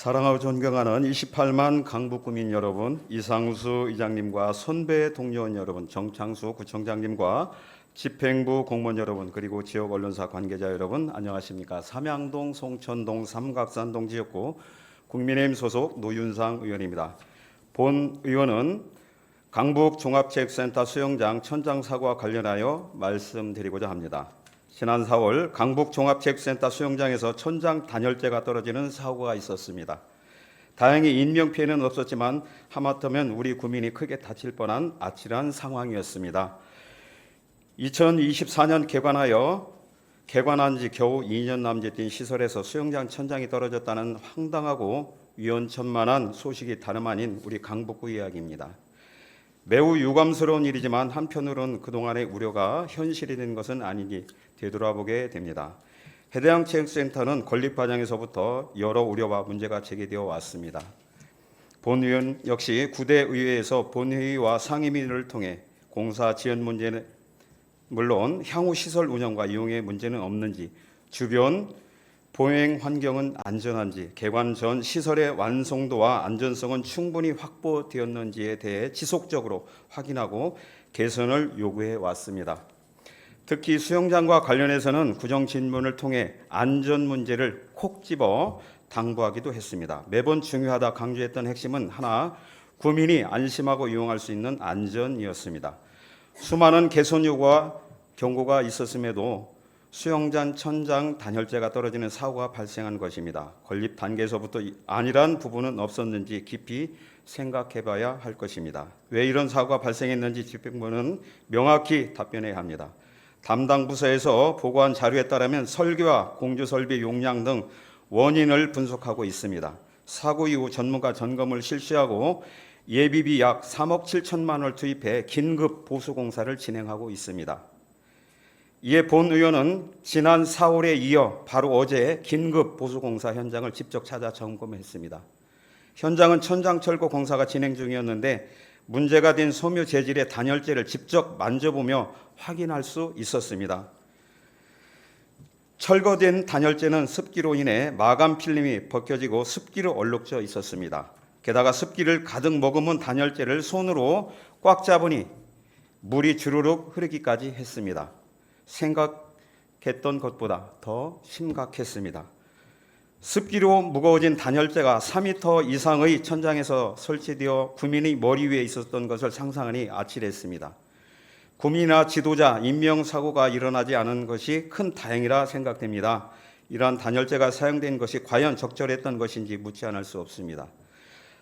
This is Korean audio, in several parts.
사랑하고 존경하는 28만 강북구민 여러분, 이상수 의장님과 선배 동료원 여러분, 정창수 구청장님과 집행부 공무원 여러분, 그리고 지역 언론사 관계자 여러분, 안녕하십니까. 삼양동, 송천동, 삼각산동 지역구 국민의힘 소속 노윤상 의원입니다. 본 의원은 강북 종합체육센터 수영장 천장 사고와 관련하여 말씀드리고자 합니다. 지난 4월 강북 종합체육센터 수영장에서 천장 단열재가 떨어지는 사고가 있었습니다. 다행히 인명피해는 없었지만 하마터면 우리 구민이 크게 다칠 뻔한 아찔한 상황이었습니다. 2024년 개관한 지 겨우 2년 남짓된 시설에서 수영장 천장이 떨어졌다는 황당하고 위헌천만한 소식이 다름 아닌 우리 강북구 이야기입니다. 매우 유감스러운 일이지만 한편으로는 그동안의 우려가 현실이 된 것은 아니니 되돌아보게 됩니다. 해대양 체육센터는 건립 과정에서부터 여러 우려와 문제가 제기되어 왔습니다. 본 의원 역시 구대 의회에서 본회의와 상임위를 통해 공사 지연 문제는 물론 향후 시설 운영과 이용의 문제는 없는지, 주변 보행 환경은 안전한지, 개관 전 시설의 완성도와 안전성은 충분히 확보되었는지에 대해 지속적으로 확인하고 개선을 요구해 왔습니다. 특히 수영장과 관련해서는 구정 질문을 통해 안전 문제를 콕 집어 당부하기도 했습니다. 매번 중요하다 강조했던 핵심은 하나, 구민이 안심하고 이용할 수 있는 안전이었습니다. 수많은 개선 요구와 경고가 있었음에도 수영장 천장 단열재가 떨어지는 사고가 발생한 것입니다. 건립 단계에서부터 안일한 부분은 없었는지 깊이 생각해봐야 할 것입니다. 왜 이런 사고가 발생했는지 집행부는 명확히 답변해야 합니다. 담당 부서에서 보고한 자료에 따르면 설계와 공주설비 용량 등 원인을 분석하고 있습니다. 사고 이후 전문가 점검을 실시하고 예비비 약 3억 7천만 원을 투입해 긴급 보수공사를 진행하고 있습니다. 이에 본 의원은 지난 4월에 이어 바로 어제 긴급 보수공사 현장을 직접 찾아 점검했습니다. 현장은 천장 철거 공사가 진행 중이었는데 문제가 된 섬유 재질의 단열재를 직접 만져보며 확인할 수 있었습니다. 철거된 단열재는 습기로 인해 마감 필름이 벗겨지고 습기로 얼룩져 있었습니다. 게다가 습기를 가득 머금은 단열재를 손으로 꽉 잡으니 물이 주르륵 흐르기까지 했습니다. 생각했던 것보다 더 심각했습니다. 습기로 무거워진 단열재가 4m 이상의 천장에서 설치되어 구민의 머리 위에 있었던 것을 상상하니 아찔했습니다. 구민이나 지도자, 인명사고가 일어나지 않은 것이 큰 다행이라 생각됩니다. 이러한 단열재가 사용된 것이 과연 적절했던 것인지 묻지 않을 수 없습니다.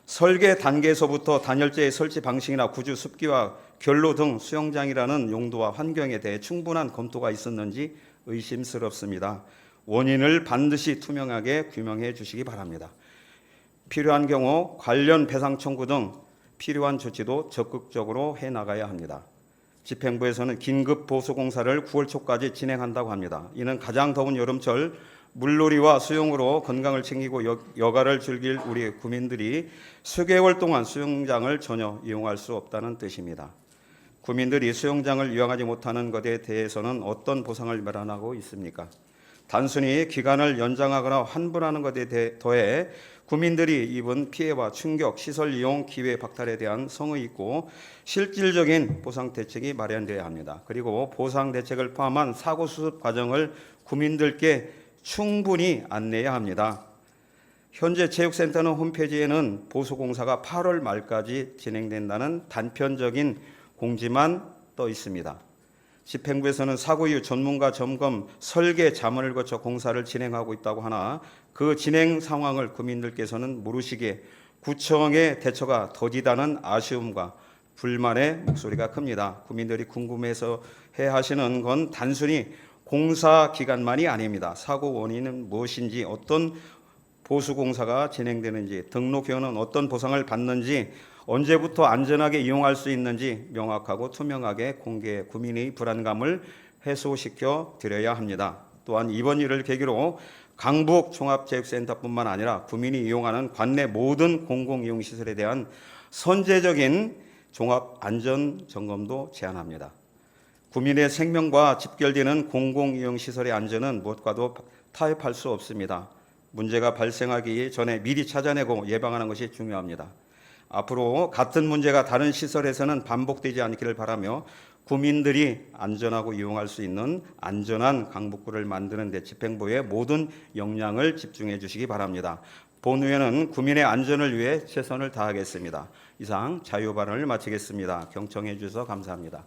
설계 단계에서부터 단열재의 설치 방식이나 구조 습기와 결로 등 수영장이라는 용도와 환경에 대해 충분한 검토가 있었는지 의심스럽습니다. 원인을 반드시 투명하게 규명해 주시기 바랍니다. 필요한 경우 관련 배상 청구 등 필요한 조치도 적극적으로 해나가야 합니다. 집행부에서는 긴급 보수공사를 9월 초까지 진행한다고 합니다. 이는 가장 더운 여름철 물놀이와 수영으로 건강을 챙기고 여가를 즐길 우리 구민들이 수개월 동안 수영장을 전혀 이용할 수 없다는 뜻입니다. 구민들이 수영장을 이용하지 못하는 것에 대해서는 어떤 보상을 마련하고 있습니까? 단순히 기간을 연장하거나 환불하는 것에 더해 구민들이 입은 피해와 충격, 시설 이용 기회 박탈에 대한 성의 있고 실질적인 보상 대책이 마련되어야 합니다. 그리고 보상 대책을 포함한 사고 수습 과정을 구민들께 충분히 안내해야 합니다. 현재 체육센터는 홈페이지에는 보수공사가 8월 말까지 진행된다는 단편적인 공지만 떠 있습니다. 집행부에서는 사고 이후 전문가 점검, 설계, 자문을 거쳐 공사를 진행하고 있다고 하나 그 진행 상황을 구민들께서는 모르시기에 구청의 대처가 더디다는 아쉬움과 불만의 목소리가 큽니다. 구민들이 궁금해서 해하시는 건 단순히 공사 기간만이 아닙니다. 사고 원인은 무엇인지, 어떤 보수공사가 진행되는지, 등록 회원은 어떤 보상을 받는지, 언제부터 안전하게 이용할 수 있는지 명확하고 투명하게 공개해 구민의 불안감을 해소시켜 드려야 합니다. 또한 이번 일을 계기로 강북 종합체육센터뿐만 아니라 구민이 이용하는 관내 모든 공공이용시설에 대한 선제적인 종합안전점검도 제안합니다. 구민의 생명과 직결되는 공공이용시설의 안전은 무엇과도 타협할 수 없습니다. 문제가 발생하기 전에 미리 찾아내고 예방하는 것이 중요합니다. 앞으로 같은 문제가 다른 시설에서는 반복되지 않기를 바라며 구민들이 안전하고 이용할 수 있는 안전한 강북구를 만드는 데 집행부의 모든 역량을 집중해 주시기 바랍니다. 본의회는 구민의 안전을 위해 최선을 다하겠습니다. 이상 자유 발언을 마치겠습니다. 경청해 주셔서 감사합니다.